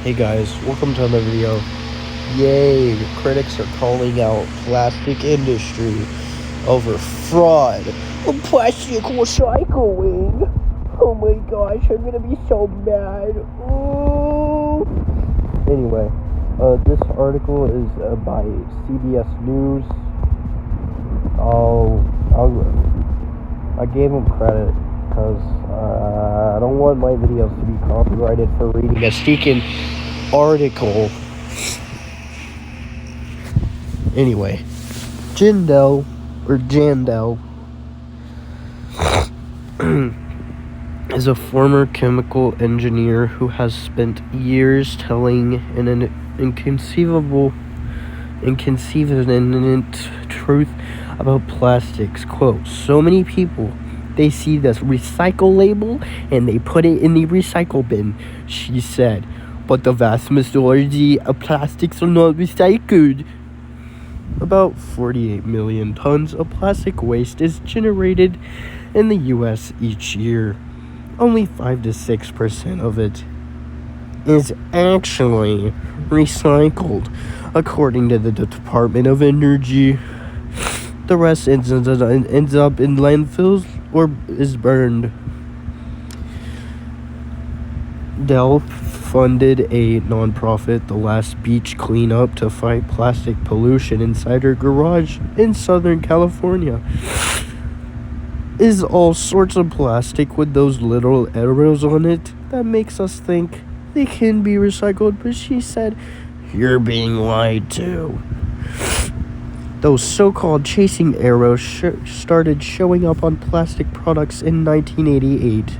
Hey guys, welcome to another video. Yay, critics are calling out plastic industry over fraud on plastic recycling. Oh my gosh, I'm gonna be so mad. Ooh. Anyway, this article is by CBS News. I gave them credit because I don't want my videos to be copyrighted for reading a stinking article. Anyway, Jindal is a former chemical engineer who has spent years telling an inconceivable truth about plastics. Quote, so many people, they see this recycle label and they put it in the recycle bin, she said. But the vast majority of plastics are not recycled. About 48 million tons of plastic waste is generated in the U.S. each year. Only 5 to 6% of it is actually recycled, according to the Department of Energy. The rest ends up in landfills or is burned. Dell funded a nonprofit, The Last Beach Cleanup, to fight plastic pollution inside her garage in Southern California. Is all sorts of plastic with those little arrows on it that makes us think they can be recycled, but she said, you're being lied to. Those so-called chasing arrows started showing up on plastic products in 1988,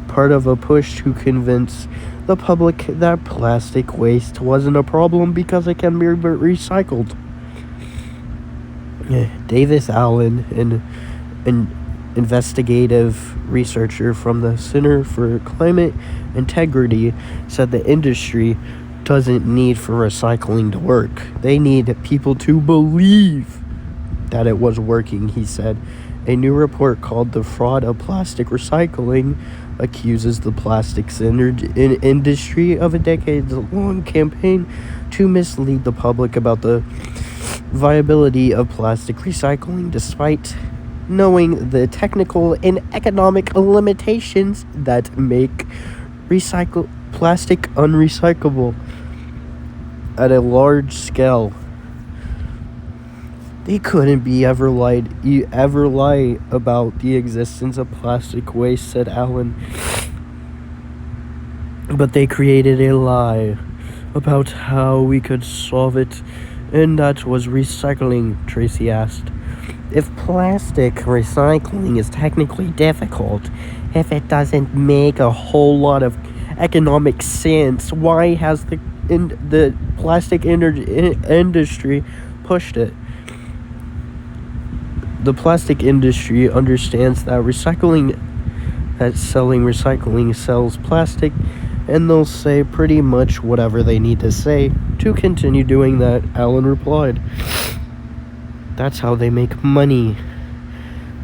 part of a push to convince the public that plastic waste wasn't a problem because it can be recycled. Davis Allen, an investigative researcher from the Center for Climate Integrity, said the industry doesn't need for recycling to work. They need people to believe that it was working, he said. A new report called The Fraud of Plastic Recycling accuses the plastics industry of a decades-long campaign to mislead the public about the viability of plastic recycling, despite knowing the technical and economic limitations that make plastic unrecyclable at a large scale. They couldn't ever lie about the existence of plastic waste, said Allen. But they created a lie about how we could solve it, and that was recycling, Tracy asked. If plastic recycling is technically difficult, if it doesn't make a whole lot of economic sense, why has the plastic industry pushed it? The plastic industry understands that selling recycling sells plastic, and they'll say pretty much whatever they need to say to continue doing that, Allen replied. That's how they make money.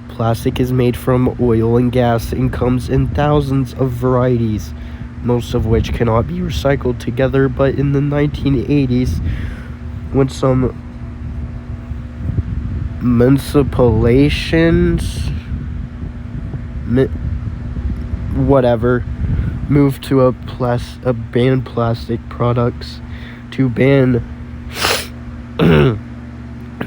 Plastic is made from oil and gas and comes in thousands of varieties, most of which cannot be recycled together. But in the 1980s, when some municipalities moved to ban plastic products,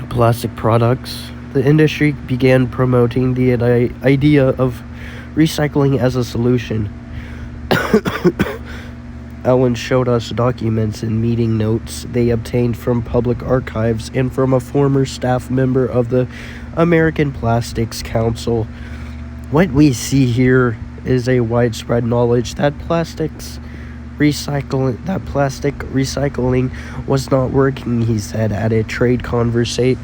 plastic products, the industry began promoting the idea of recycling as a solution. Allen showed us documents and meeting notes they obtained from public archives and from a former staff member of the American Plastics Council. What we see here is a widespread knowledge that plastic recycling was not working, he said at a trade conference in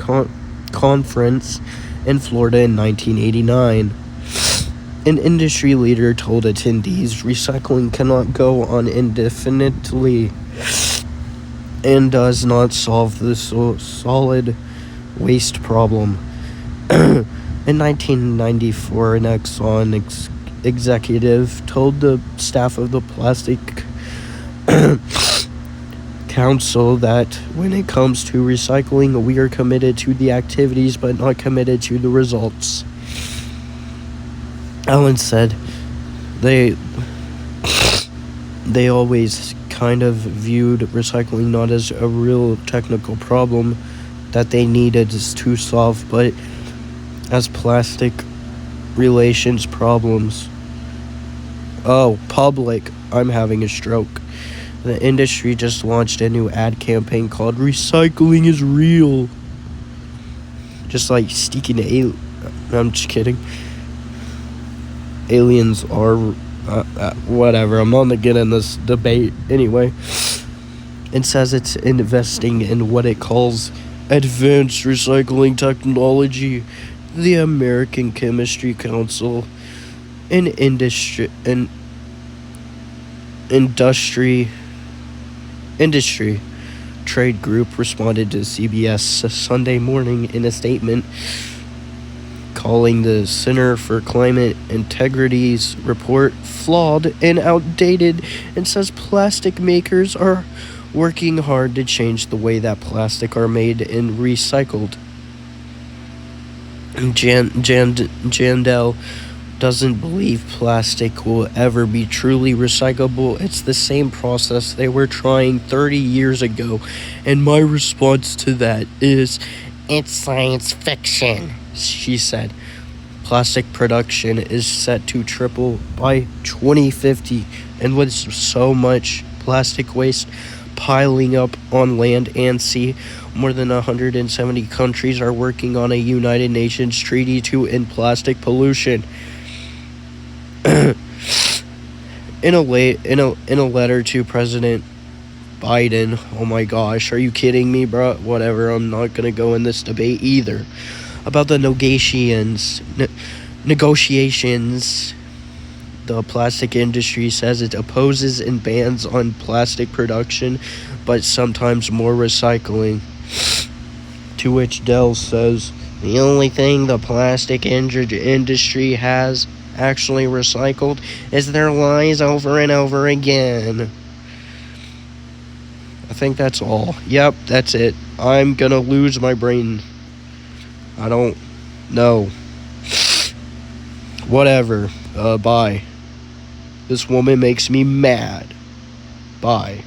Florida in 1989. An industry leader told attendees recycling cannot go on indefinitely and does not solve the solid waste problem. In 1994, an Exxon executive told the staff of the plastic council that when it comes to recycling, we are committed to the activities but not committed to the results. Allen said they always kind of viewed recycling not as a real technical problem that they needed to solve, but as plastic relations problems. Oh, public. I'm having a stroke. The industry just launched a new ad campaign called Recycling is Real. Just like sticking to I'm just kidding. Aliens are whatever. I'm not gonna get in this debate anyway. It says it's investing in what it calls advanced recycling technology. The American Chemistry Council, an industry trade group, responded to CBS Sunday Morning in a statement calling the Center for Climate Integrity's report flawed and outdated, and says plastic makers are working hard to change the way that plastic are made and recycled. Jandel doesn't believe plastic will ever be truly recyclable. It's the same process they were trying 30 years ago, and my response to that is, it's science fiction, she said. Plastic production is set to triple by 2050, and with so much plastic waste piling up on land and sea, more than 170 countries are working on a United Nations treaty to end plastic pollution. In a letter to President Biden, oh my gosh, are you kidding me, bro? Whatever, I'm not gonna go in this debate either. About the negotiations, the plastic industry says it opposes and bans on plastic production, but sometimes more recycling. To which Dell says, the only thing the plastic industry has actually recycled is their lies over and over again. I think that's all. Yep, that's it. I'm gonna lose my brain. I don't know. Whatever. Bye. This woman makes me mad. Bye.